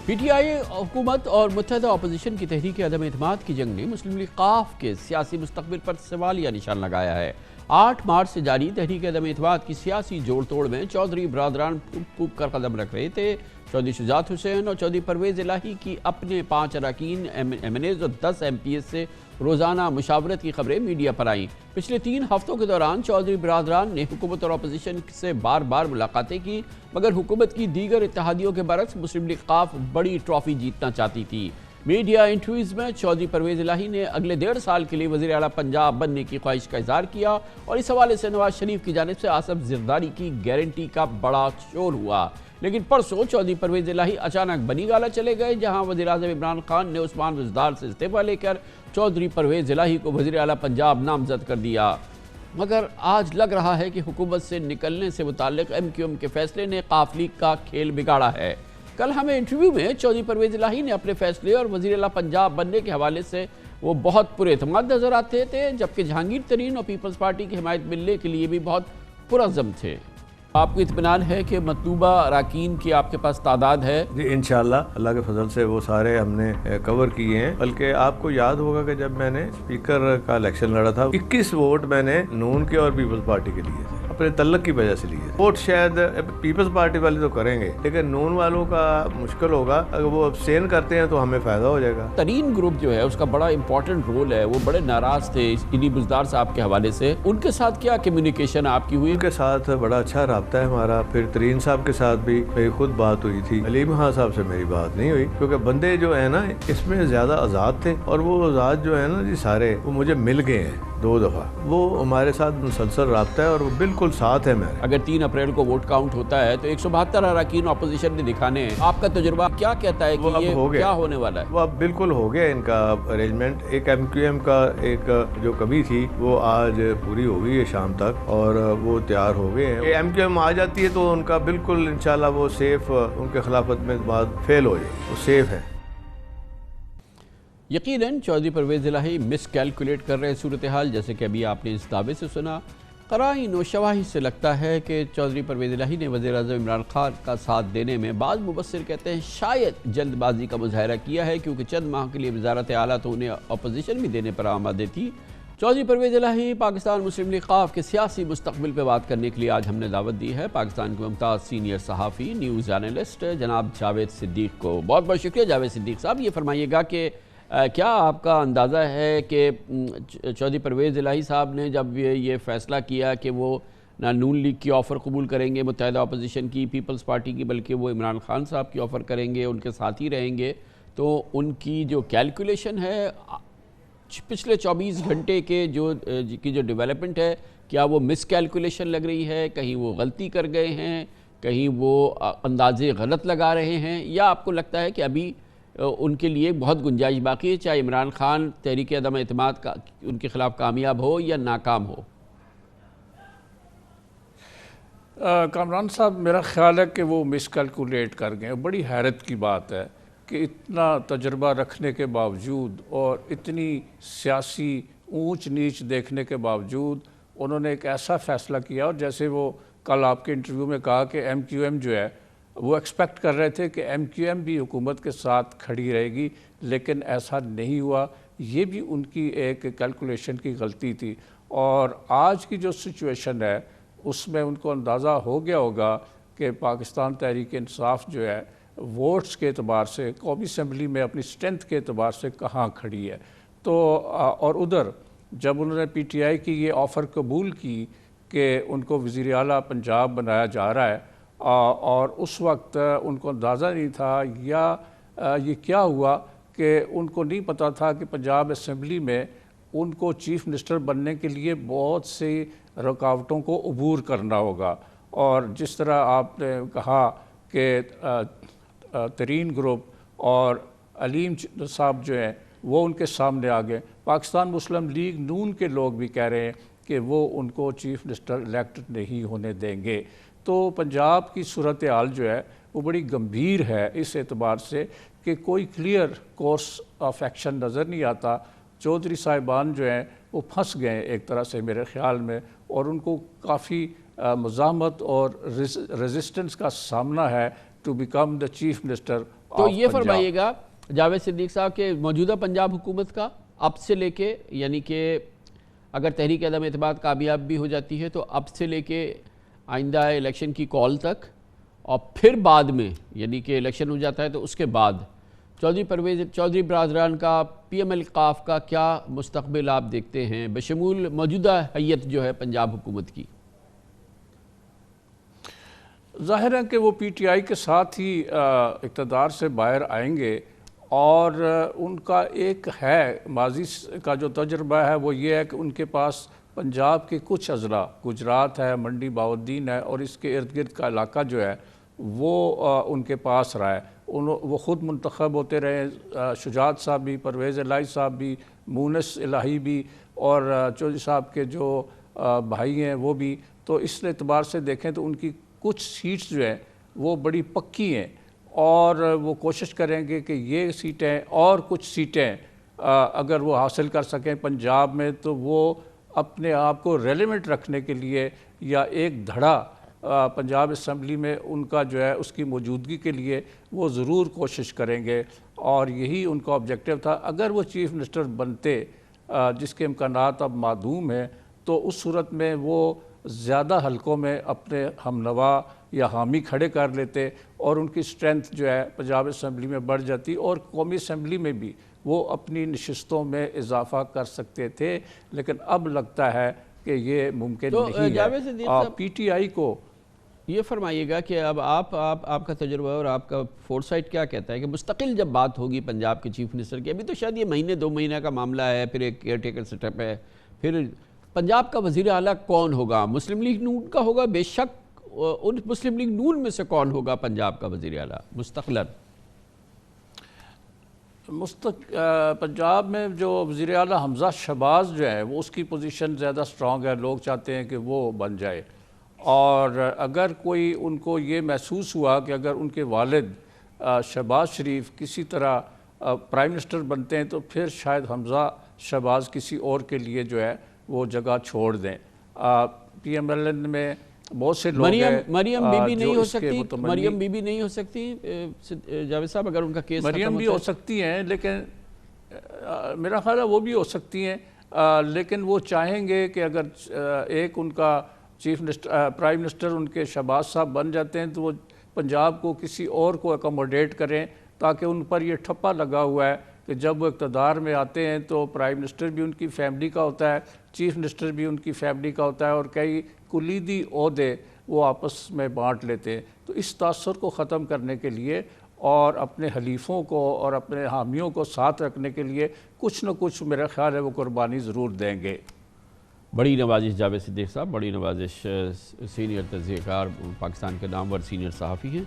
P T I حکومت اور متحدہ اپوزیشن کی تحریک عدم اعتماد کی جنگ نے مسلم لیگ ق کے سیاسی مستقبل پر سوالیہ نشان لگایا ہے۔ 8 مارچ سے جاری تحریک عدم اعتماد کی سیاسی جوڑ توڑ میں چودھری برادران پھونک پھونک کر قدم رکھ رہے تھے۔ چودھری شجاعت حسین اور چودھری پرویز الہی کی اپنے 5 اراکین ایم این ایز اور 10 ایم پی ایز سے روزانہ مشاورت کی خبریں میڈیا پر آئیں۔ پچھلے 3 ہفتوں کے دوران چودھری برادران نے حکومت اور اپوزیشن سے بار بار ملاقاتیں کی، مگر حکومت کی دیگر اتحادیوں کے برعکس مسلم لیگ ق بڑی ٹرافی جیتنا چاہتی تھی۔ میڈیا انٹرویوز میں چودھری پرویز الہی نے اگلے 1.5 سال کے لیے وزیر اعلیٰ پنجاب بننے کی خواہش کا اظہار کیا اور اس حوالے سے نواز شریف کی جانب سے آصف زرداری کی گارنٹی کا بڑا شور ہوا۔ لیکن پرسوں چودھری پرویز الہی اچانک بنی گالہ چلے گئے، جہاں وزیر اعظم عمران خان نے عثمان وزدار سے استعفیٰ لے کر چودھری پرویز الہی کو وزیر اعلیٰ پنجاب نامزد کر دیا۔ مگر آج لگ رہا ہے کہ حکومت سے نکلنے سے متعلق ایم کیو ایم کے فیصلے نے ق لیگ کا کھیل بگاڑا ہے۔ کل ہمیں انٹرویو میں چودھری پرویز الہی نے اپنے فیصلے اور وزیر اعلیٰ پنجاب بننے کے حوالے سے وہ بہت پر اعتماد نظر آتے تھے، جبکہ جہانگیر ترین اور پیپلز پارٹی کی حمایت ملنے کے لیے بھی بہت پرعزم تھے۔ آپ کو اطمینان ہے کہ مطلوبہ اراکین کی آپ کے پاس تعداد ہے؟ جی انشاءاللہ اللہ کے فضل سے وہ سارے ہم نے کور کیے ہیں، بلکہ آپ کو یاد ہوگا کہ جب میں نے اسپیکر کا الیکشن لڑا تھا 21 ووٹ میں نے نون کے اور پیپلز پارٹی کے لیے تھے، اپنے تعلق کی وجہ سے لیے۔ ووٹ شاید پیپلز پارٹی والے تو کریں گے، لیکن نون والوں کا مشکل ہوگا، اگر وہ ابسٹین کرتے ہیں تو ہمیں فائدہ ہو جائے گا۔ ترین گروپ جو ہے اس کا بڑا امپورٹنٹ رول ہے، وہ بڑے ناراض تھے علی بزدار صاحب کے حوالے سے، ان کے ساتھ کیا کمیونیکیشن آپ کی ہوئی؟ ان کے ساتھ بڑا اچھا رابطہ ہے ہمارا، پھر ترین صاحب کے ساتھ بھی میری خود بات ہوئی تھی، علیم خان صاحب سے میری بات نہیں ہوئی، کیونکہ بندے جو ہیں نا اس میں زیادہ آزاد تھے، اور وہ آزاد جو ہے نا جی سارے وہ مجھے مل گئے ہیں 2 دفعہ، وہ ہمارے ساتھ مسلسل رابطہ ہے اور وہ بالکل ساتھ ہے میرے۔ اگر 3 اپریل کو ووٹ کاؤنٹ ہوتا ہے تو 172 اراکین اپوزیشن نے دکھانے ہیں، آپ کا تجربہ کیا کہتا ہے کہ یہ کیا ہونے والا ہے؟ وہ اب بالکل ہو گیا ان کا ارینجمنٹ، ایک ایم کیو ایم کا ایک جو کمی تھی وہ آج پوری ہو گئی ہے شام تک، اور وہ تیار ہو گئے ہیں۔ ایم کیو ایم آ جاتی ہے تو ان کا بالکل انشاءاللہ وہ سیف، ان کے خلافت میں بات فیل ہو جائے، وہ سیف ہے۔ یقیناً چودھری پرویز الہی مس کیلکولیٹ کر رہے صورتحال، جیسے کہ ابھی آپ نے اس دعوے سے سنا۔ قرائن و شواہد سے لگتا ہے کہ چودھری پرویز الہی نے وزیر اعظم عمران خان کا ساتھ دینے میں بعض مبصر کہتے ہیں شاید جلد بازی کا مظاہرہ کیا ہے، کیونکہ چند ماہ کے لیے وزارت اعلیٰ تو انہیں اپوزیشن بھی دینے پر آمادہ تھی۔ چودھری پرویز الہی پاکستان مسلم لیگ ق کے سیاسی مستقبل پہ بات کرنے کے لیے آج ہم نے دعوت دی ہے پاکستان کے ممتاز سینئر صحافی، نیوز اینالسٹ جناب جاوید صدیق کو۔ بہت بہت شکریہ جاوید صدیق صاحب۔ یہ فرمائیے گا کہ کیا آپ کا اندازہ ہے کہ چودھری پرویز الہی صاحب نے جب یہ فیصلہ کیا کہ وہ نہ نون لیگ کی آفر قبول کریں گے متحدہ اپوزیشن کی، پیپلز پارٹی کی، بلکہ وہ عمران خان صاحب کی آفر کریں گے، ان کے ساتھ ہی رہیں گے، تو ان کی جو کیلکولیشن ہے پچھلے 24 گھنٹے کے جو ڈیولپمنٹ ہے، کیا وہ مس کیلکولیشن لگ رہی ہے؟ کہیں وہ غلطی کر گئے ہیں، کہیں وہ اندازے غلط لگا رہے ہیں، یا آپ کو لگتا ہے کہ ابھی ان کے لیے بہت گنجائش باقی ہے، چاہے عمران خان تحریک عدم اعتماد کا ان کے خلاف کامیاب ہو یا ناکام ہو؟ کامران صاحب، میرا خیال ہے کہ وہ مس کیلکولیٹ کر گئے۔ بڑی حیرت کی بات ہے کہ اتنا تجربہ رکھنے کے باوجود اور اتنی سیاسی اونچ نیچ دیکھنے کے باوجود انہوں نے ایک ایسا فیصلہ کیا، اور جیسے وہ کل آپ کے انٹرویو میں کہا کہ ایم کیو ایم جو ہے وہ ایکسپیکٹ کر رہے تھے کہ ایم کیو ایم بھی حکومت کے ساتھ کھڑی رہے گی، لیکن ایسا نہیں ہوا۔ یہ بھی ان کی ایک کیلکولیشن کی غلطی تھی، اور آج کی جو سچویشن ہے اس میں ان کو اندازہ ہو گیا ہوگا کہ پاکستان تحریک انصاف جو ہے ووٹس کے اعتبار سے قومی اسمبلی میں اپنی اسٹرینتھ کے اعتبار سے کہاں کھڑی ہے۔ تو اور ادھر جب انہوں نے پی ٹی آئی کی یہ آفر قبول کی کہ ان کو وزیر اعلیٰ پنجاب بنایا جا رہا ہے، اور اس وقت ان کو اندازہ نہیں تھا، یا یہ کیا ہوا کہ ان کو نہیں پتہ تھا کہ پنجاب اسمبلی میں ان کو چیف منسٹر بننے کے لیے بہت سی رکاوٹوں کو عبور کرنا ہوگا۔ اور جس طرح آپ نے کہا کہ ترین گروپ اور علیم صاحب جو ہیں وہ ان کے سامنے آ گئے، پاکستان مسلم لیگ نون کے لوگ بھی کہہ رہے ہیں کہ وہ ان کو چیف منسٹر الیکٹ نہیں ہونے دیں گے۔ تو پنجاب کی صورتحال جو ہے وہ بڑی گمبھیر ہے اس اعتبار سے کہ کوئی کلیئر کورس آف ایکشن نظر نہیں آتا۔ چودھری صاحبان جو ہیں وہ پھنس گئے ایک طرح سے میرے خیال میں، اور ان کو کافی مزاحمت اور ریزسٹنس کا سامنا ہے to become the chief minister تو یہ فرمائیے گا جاوید صدیق صاحب کہ موجودہ پنجاب حکومت کا اب سے لے کے، یعنی کہ اگر تحریک عدم اعتماد کامیاب بھی ہو جاتی ہے تو اب سے لے کے آئندہ الیکشن کی کال تک، اور پھر بعد میں یعنی کہ الیکشن ہو جاتا ہے تو اس کے بعد چودھری پرویز چودھری برادران کا، پی ایم ایل قاف کا کیا مستقبل آپ دیکھتے ہیں بشمول موجودہ حیت جو ہے پنجاب حکومت کی؟ ظاہر ہے کہ وہ پی ٹی آئی کے ساتھ ہی اقتدار سے باہر آئیں گے، اور ان کا ایک ہے ماضی کا جو تجربہ ہے وہ یہ ہے کہ ان کے پاس پنجاب کے کچھ اضلاع، گجرات ہے، منڈی باؤالدین ہے، اور اس کے ارد گرد کا علاقہ جو ہے وہ ان کے پاس رہا ہے۔ وہ خود منتخب ہوتے رہے، شجاعت صاحب بھی، پرویز الہی صاحب بھی، مونس الہی بھی، اور چودھری صاحب کے جو بھائی ہیں وہ بھی۔ تو اس اعتبار سے دیکھیں تو ان کی کچھ سیٹس جو ہیں وہ بڑی پکی ہیں، اور وہ کوشش کریں گے کہ یہ سیٹیں اور کچھ سیٹیں اگر وہ حاصل کر سکیں پنجاب میں تو وہ اپنے آپ کو ریلیونٹ رکھنے کے لیے، یا ایک دھڑا پنجاب اسمبلی میں ان کا جو ہے اس کی موجودگی کے لیے وہ ضرور کوشش کریں گے، اور یہی ان کا آبجیکٹیو تھا۔ اگر وہ چیف منسٹر بنتے، جس کے امکانات اب معدوم ہیں، تو اس صورت میں وہ زیادہ حلقوں میں اپنے ہم نوا یا حامی کھڑے کر لیتے، اور ان کی اسٹرینتھ جو ہے پنجاب اسمبلی میں بڑھ جاتی، اور قومی اسمبلی میں بھی وہ اپنی نشستوں میں اضافہ کر سکتے تھے۔ لیکن اب لگتا ہے کہ یہ ممکن نہیں ہے۔ پی ٹی آئی کو یہ فرمائیے گا کہ اب آپ کا تجربہ اور آپ کا فورس سائٹ کیا کہتا ہے کہ مستقل جب بات ہوگی پنجاب کے چیف منسٹر کی، ابھی تو شاید یہ مہینے 2 مہینہ کا معاملہ ہے، پھر ایک کیئر ٹیکر سیٹ اپ ہے، پھر پنجاب کا وزیر اعلیٰ کون ہوگا؟ مسلم لیگ نون کا ہوگا بے شک، ان مسلم لیگ نون میں سے کون ہوگا پنجاب کا وزیر اعلیٰ مستقلاً؟ پنجاب میں جو وزیر اعلیٰ حمزہ شہباز جو ہے وہ اس کی پوزیشن زیادہ سٹرانگ ہے، لوگ چاہتے ہیں کہ وہ بن جائے، اور اگر کوئی ان کو یہ محسوس ہوا کہ اگر ان کے والد شہباز شریف کسی طرح پرائم منسٹر بنتے ہیں تو پھر شاید حمزہ شہباز کسی اور کے لیے جو ہے وہ جگہ چھوڑ دیں۔ پی ایم ایل این میں بہت سے لوگ ہیں مریم بی بی نہیں ہو سکتی، مریم بی بی نہیں ہو سکتی جاوید صاحب اگر ان کا کیس مریم بھی ہو سکتی ہیں، لیکن میرا خیال ہے وہ بھی ہو سکتی ہیں، لیکن وہ چاہیں گے کہ اگر ایک ان کا چیف منسٹر پرائم منسٹر ان کے شہباز صاحب بن جاتے ہیں تو وہ پنجاب کو کسی اور کو اکوموڈیٹ کریں، تاکہ ان پر یہ ٹھپا لگا ہوا ہے کہ جب وہ اقتدار میں آتے ہیں تو پرائم منسٹر بھی ان کی فیملی کا ہوتا ہے، چیف منسٹر بھی ان کی فیملی کا ہوتا ہے، اور کئی کلیدی عہدے وہ آپس میں بانٹ لیتے ہیں۔ تو اس تاثر کو ختم کرنے کے لیے اور اپنے حلیفوں کو اور اپنے حامیوں کو ساتھ رکھنے کے لیے کچھ نہ کچھ میرا خیال ہے وہ قربانی ضرور دیں گے۔ بڑی نوازش جاوید صدیق صاحب، بڑی نوازش، سینئر تجزیہ کار، پاکستان کے نامور سینئر صحافی ہیں۔